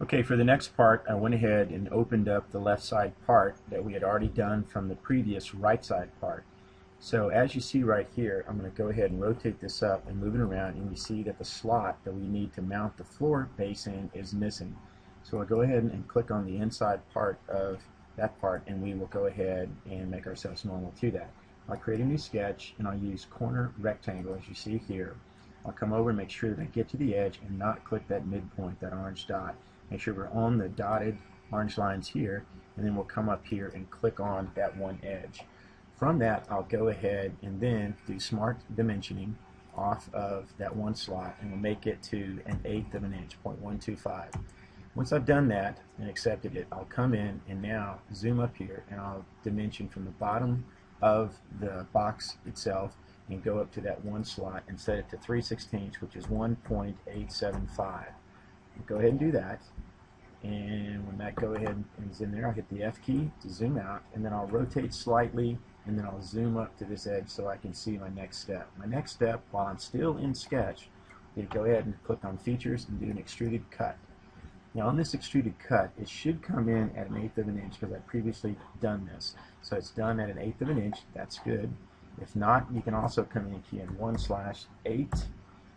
Okay, for the next part, I went ahead and opened up the left side part that we had already done from the previous right side part. So as you see right here, I'm going to go ahead and rotate this up and move it around, and you see that the slot that we need to mount the floor base in is missing. So I'll go ahead and click on the inside part of that part, and we will go ahead and make ourselves normal to that. I'll create a new sketch, and I'll use corner rectangle as you see here. I'll come over and make sure that I get to the edge and not click that midpoint, that orange dot. Make sure we're on the dotted orange lines here, and then we'll come up here and click on that one edge. From that, I'll go ahead and then do smart dimensioning off of that one slot, and we'll make it to 1/8 of an inch, 0.125. Once I've done that and accepted it, I'll come in and now zoom up here, and I'll dimension from the bottom of the box itself and go up to that one slot and set it to 3/16, which is 1.875. Go ahead and do that, and when that go ahead and is in there, I'll hit the F key to zoom out, and then I'll rotate slightly, and then I'll zoom up to this edge so I can see my next step. My next step, while I'm still in Sketch, I'm going to go ahead and click on Features and do an extruded cut. Now on this extruded cut, it should come in at 1/8 of an inch because I've previously done this. So it's done at 1/8 of an inch. That's good. If not, you can also come in and key in 1/8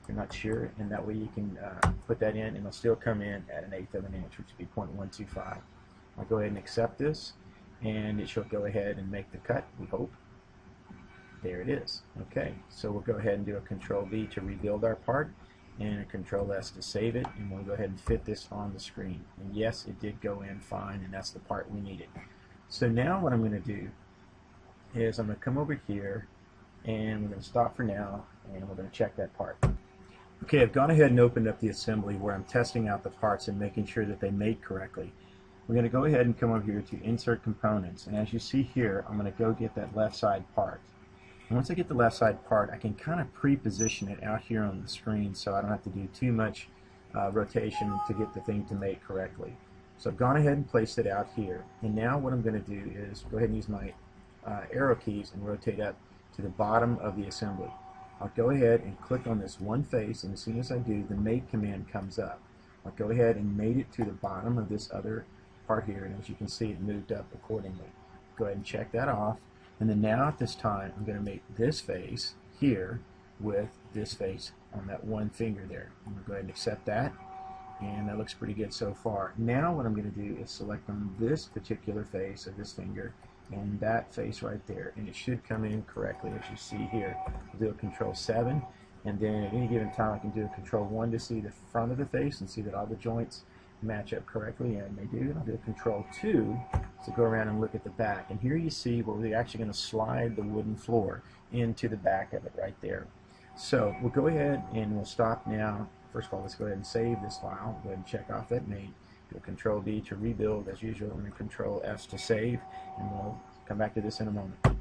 if you're not sure, and that way you can put that in and it'll still come in at 1/8 of an inch, which would be 0.125. I'll go ahead and accept this, and it should go ahead and make the cut, we hope. There it is. Okay, so we'll go ahead and do a Control V to rebuild our part, and a Control S to save it, and we'll go ahead and fit this on the screen. And yes, it did go in fine, and that's the part we needed. So now what I'm going to do is I'm going to come over here, and we're going to stop for now, and we're going to check that part. Okay, I've gone ahead and opened up the assembly where I'm testing out the parts and making sure that they mate correctly. We're going to go ahead and come over here to Insert Components, and as you see here, I'm going to go get that left side part. And once I get the left side part, I can kind of pre-position it out here on the screen so I don't have to do too much rotation to get the thing to mate correctly. So I've gone ahead and placed it out here, and now what I'm going to do is go ahead and use my arrow keys and rotate up to the bottom of the assembly. I'll go ahead and click on this one face, and as soon as I do, the mate command comes up. I'll go ahead and mate it to the bottom of this other part here, and as you can see, it moved up accordingly. Go ahead and check that off, and then now at this time, I'm going to mate this face here with this face on that one finger there. I'm going to go ahead and accept that, and that looks pretty good so far. Now what I'm going to do is select on this particular face of this finger and that face right there, and it should come in correctly as you see here. I'll do a Control 7, and then at any given time I can do a Control 1 to see the front of the face and see that all the joints match up correctly, and they do. And I'll do a Control 2 to go around and look at the back, and here you see where we're actually going to slide the wooden floor into the back of it right there. So we'll go ahead and we'll stop now. First of all, let's go ahead and save this file. Go ahead and check off that mate. Do a Control V to rebuild as usual, and a Control S to save, and we'll come back to this in a moment.